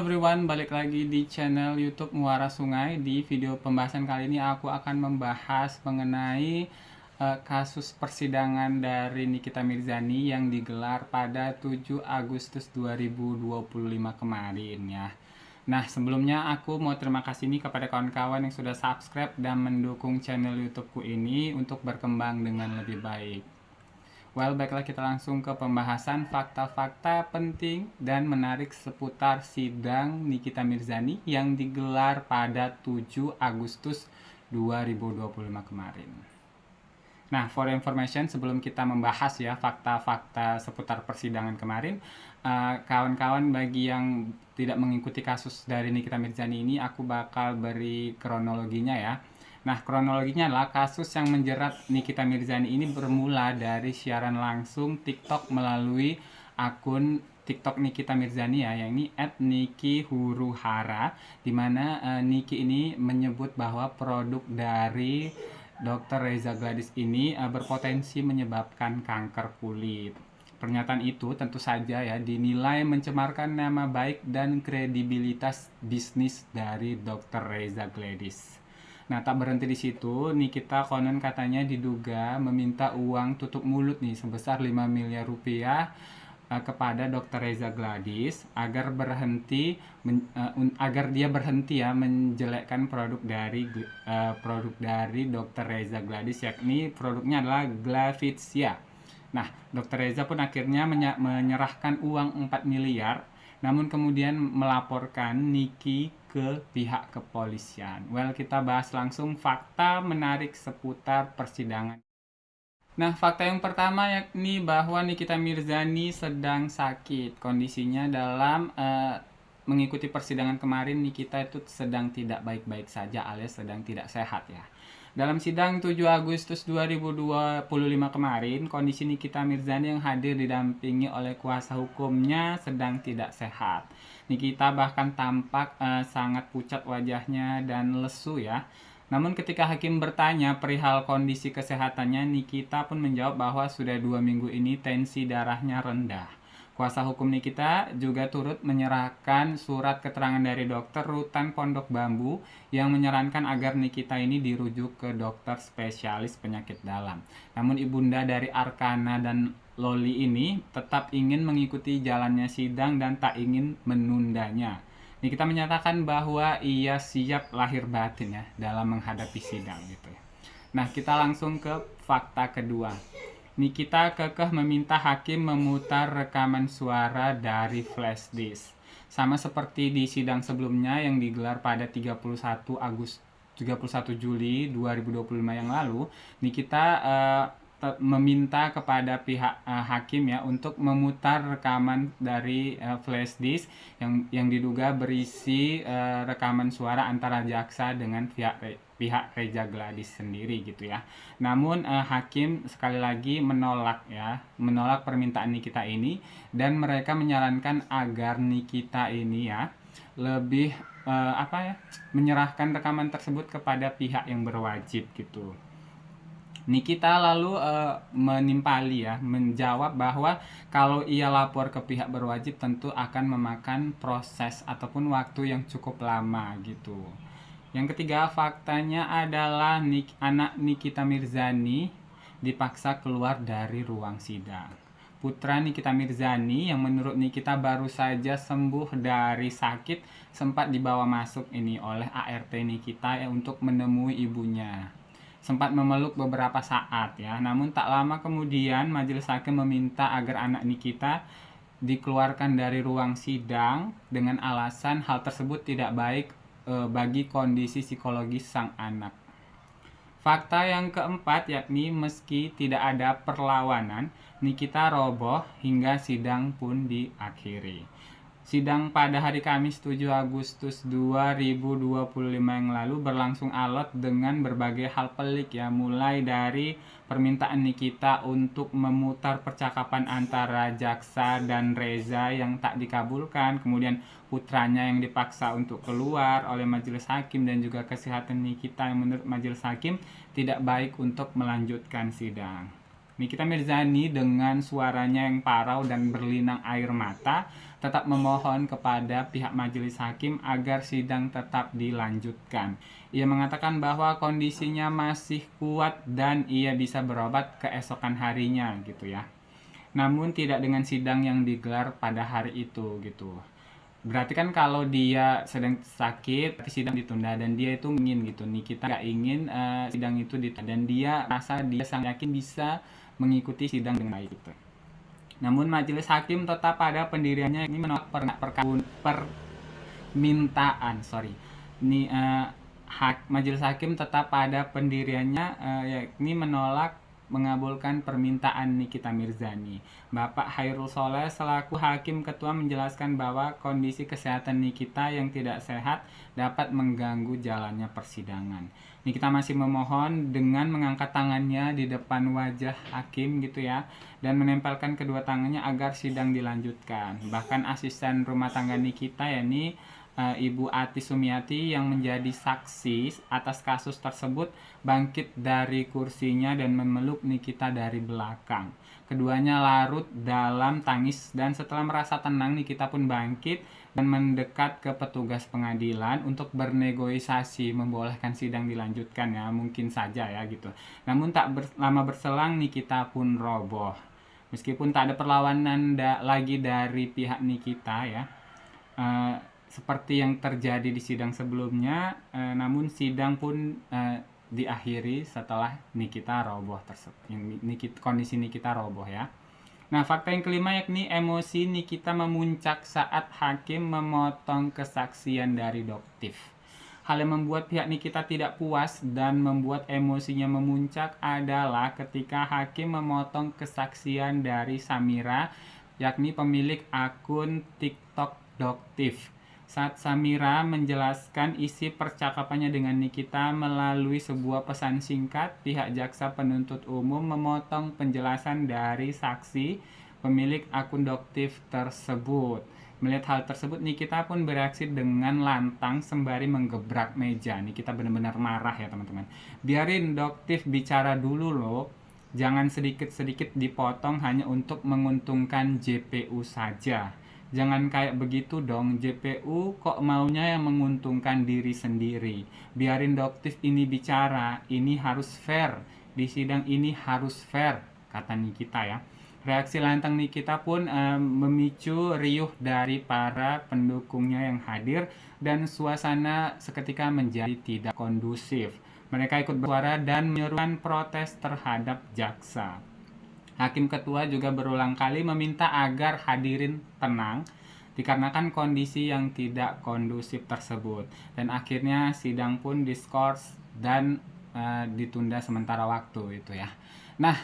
everyone, balik lagi di channel YouTube Muara Sungai. Di video pembahasan kali ini aku akan membahas mengenai kasus persidangan dari Nikita Mirzani yang digelar pada 7 Agustus 2025 kemarin ya. Nah, sebelumnya aku mau terima kasih nih kepada kawan-kawan yang sudah subscribe dan mendukung channel YouTubeku ini untuk berkembang dengan lebih baik. Well, baiklah kita langsung ke pembahasan fakta-fakta penting dan menarik seputar sidang Nikita Mirzani yang digelar pada 7 Agustus 2025 kemarin. Nah, for information, sebelum kita membahas ya fakta-fakta seputar persidangan kemarin, kawan-kawan bagi yang tidak mengikuti kasus dari Nikita Mirzani ini, aku bakal beri kronologinya ya. Nah, kronologinya adalah kasus yang menjerat Nikita Mirzani ini bermula dari siaran langsung TikTok melalui akun TikTok Nikita Mirzani ya, yang ini @nikihuruhara, di mana Niki ini menyebut bahwa produk dari Dr. Reza Gladys ini berpotensi menyebabkan kanker kulit. Pernyataan itu tentu saja ya dinilai mencemarkan nama baik dan kredibilitas bisnis dari Dr. Reza Gladys. Nah, tak berhenti di situ, Nikita konon katanya diduga meminta uang tutup mulut nih sebesar 5 miliar rupiah kepada Dr. Reza Gladys agar dia berhenti ya menjelekkan produk dari Dr. Reza Gladys, yakni produknya adalah Glavitsia. Nah, Dr. Reza pun akhirnya menyerahkan uang 4 miliar, namun kemudian melaporkan Niki ke pihak kepolisian. Well, kita bahas langsung fakta menarik seputar persidangan. Nah, fakta yang pertama yakni bahwa Nikita Mirzani sedang sakit. Kondisinya dalam mengikuti persidangan kemarin, Nikita itu sedang tidak baik-baik saja alias sedang tidak sehat ya. Dalam sidang 7 Agustus 2025 kemarin, kondisi Nikita Mirzani yang hadir didampingi oleh kuasa hukumnya sedang tidak sehat. Nikita bahkan tampak sangat pucat wajahnya dan lesu ya. Namun ketika hakim bertanya perihal kondisi kesehatannya, Nikita pun menjawab bahwa sudah 2 minggu ini tensi darahnya rendah. Kuasa hukum Nikita juga turut menyerahkan surat keterangan dari dokter Rutan Pondok Bambu yang menyarankan agar Nikita ini dirujuk ke dokter spesialis penyakit dalam. Namun ibunda dari Arkana dan Loli ini tetap ingin mengikuti jalannya sidang dan tak ingin menundanya. Nikita menyatakan bahwa ia siap lahir batin ya dalam menghadapi sidang gitu ya. Nah, kita langsung ke fakta kedua. Nikita kekeh meminta hakim memutar rekaman suara dari flash disk. Sama seperti di sidang sebelumnya yang digelar pada 31 Juli 2025 yang lalu, Nikita meminta kepada pihak hakim ya untuk memutar rekaman dari flash disk yang diduga berisi rekaman suara antara jaksa dengan pihak Reza Gladys sendiri gitu ya. Namun hakim sekali lagi menolak permintaan Nikita ini, dan mereka menyarankan agar Nikita ini ya lebih menyerahkan rekaman tersebut kepada pihak yang berwajib gitu. Nikita lalu menjawab bahwa kalau ia lapor ke pihak berwajib tentu akan memakan proses ataupun waktu yang cukup lama gitu. Yang ketiga faktanya adalah anak Nikita Mirzani dipaksa keluar dari ruang sidang. Putra Nikita Mirzani yang menurut Nikita baru saja sembuh dari sakit sempat dibawa masuk ini oleh ART Nikita untuk menemui ibunya. Sempat memeluk beberapa saat ya, namun tak lama kemudian majelis hakim meminta agar anak Nikita dikeluarkan dari ruang sidang dengan alasan hal tersebut tidak baik bagi kondisi psikologis sang anak. Fakta yang keempat yakni meski tidak ada perlawanan, Nikita roboh hingga sidang pun diakhiri. Sidang pada hari Kamis 7 Agustus 2025 yang lalu berlangsung alot dengan berbagai hal pelik ya, mulai dari permintaan Nikita untuk memutar percakapan antara jaksa dan Reza yang tak dikabulkan, kemudian putranya yang dipaksa untuk keluar oleh majelis hakim, dan juga kesehatan Nikita yang menurut majelis hakim tidak baik untuk melanjutkan sidang. Nikita Mirzani dengan suaranya yang parau dan berlinang air mata tetap memohon kepada pihak majelis hakim agar sidang tetap dilanjutkan. Ia mengatakan bahwa kondisinya masih kuat dan ia bisa berobat keesokan harinya gitu ya. Namun tidak dengan sidang yang digelar pada hari itu gitu. Berarti kan kalau dia sedang sakit, sidang ditunda dan dia itu ingin gitu. Nikita nggak ingin sidang itu ditunda dan dia rasa dia sangat yakin bisa mengikuti sidang dengan baik gitu. Namun majelis hakim tetap pada pendiriannya ini menolak permintaan majelis hakim tetap pada pendiriannya yakni menolak mengabulkan permintaan Nikita Mirzani. Bapak Hairul Soleh selaku hakim ketua menjelaskan bahwa kondisi kesehatan Nikita yang tidak sehat dapat mengganggu jalannya persidangan. Nikita masih memohon dengan mengangkat tangannya di depan wajah hakim gitu ya, dan menempelkan kedua tangannya agar sidang dilanjutkan. Bahkan asisten rumah tangga Nikita yakni Ibu Ati Sumiati yang menjadi saksi atas kasus tersebut bangkit dari kursinya dan memeluk Nikita dari belakang. Keduanya larut dalam tangis dan setelah merasa tenang Nikita pun bangkit dan mendekat ke petugas pengadilan untuk bernegosiasi membolehkan sidang dilanjutkan ya, mungkin saja ya gitu. Namun tak lama berselang Nikita pun roboh. Meskipun tak ada perlawanan lagi dari pihak Nikita ya. Seperti yang terjadi di sidang sebelumnya, namun sidang pun diakhiri setelah Nikita roboh tersebut. Kondisi Nikita roboh ya. Nah, fakta yang kelima yakni emosi Nikita memuncak saat hakim memotong kesaksian dari Doktif. Hal yang membuat pihak Nikita tidak puas dan membuat emosinya memuncak adalah ketika hakim memotong kesaksian dari Samira, yakni pemilik akun TikTok Doktif. Saat Samira menjelaskan isi percakapannya dengan Nikita melalui sebuah pesan singkat, pihak jaksa penuntut umum memotong penjelasan dari saksi pemilik akun Doktif tersebut. Melihat hal tersebut, Nikita pun bereaksi dengan lantang sembari menggebrak meja. Nikita benar-benar marah ya teman-teman. Biarin Doktif bicara dulu loh. Jangan sedikit-sedikit dipotong hanya untuk menguntungkan JPU saja. Jangan kayak begitu dong, JPU kok maunya yang menguntungkan diri sendiri. Biarin Doktif ini bicara, ini harus fair. Di sidang ini harus fair, kata Nikita ya. Reaksi lantang Nikita pun memicu riuh dari para pendukungnya yang hadir dan suasana seketika menjadi tidak kondusif. Mereka ikut bersuara dan menyerukan protes terhadap jaksa. Hakim ketua juga berulang kali meminta agar hadirin tenang dikarenakan kondisi yang tidak kondusif tersebut. Dan akhirnya sidang pun diskors dan ditunda sementara waktu itu ya. Nah,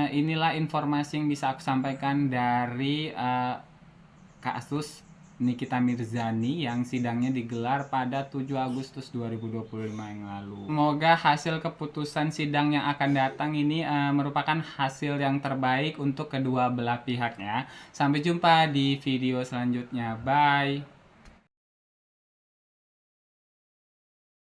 inilah informasi yang bisa aku sampaikan dari kasus Nikita Mirzani yang sidangnya digelar pada 7 Agustus 2025 yang lalu. Semoga hasil keputusan sidang yang akan datang ini merupakan hasil yang terbaik untuk kedua belah pihak ya. Sampai jumpa di video selanjutnya. Bye.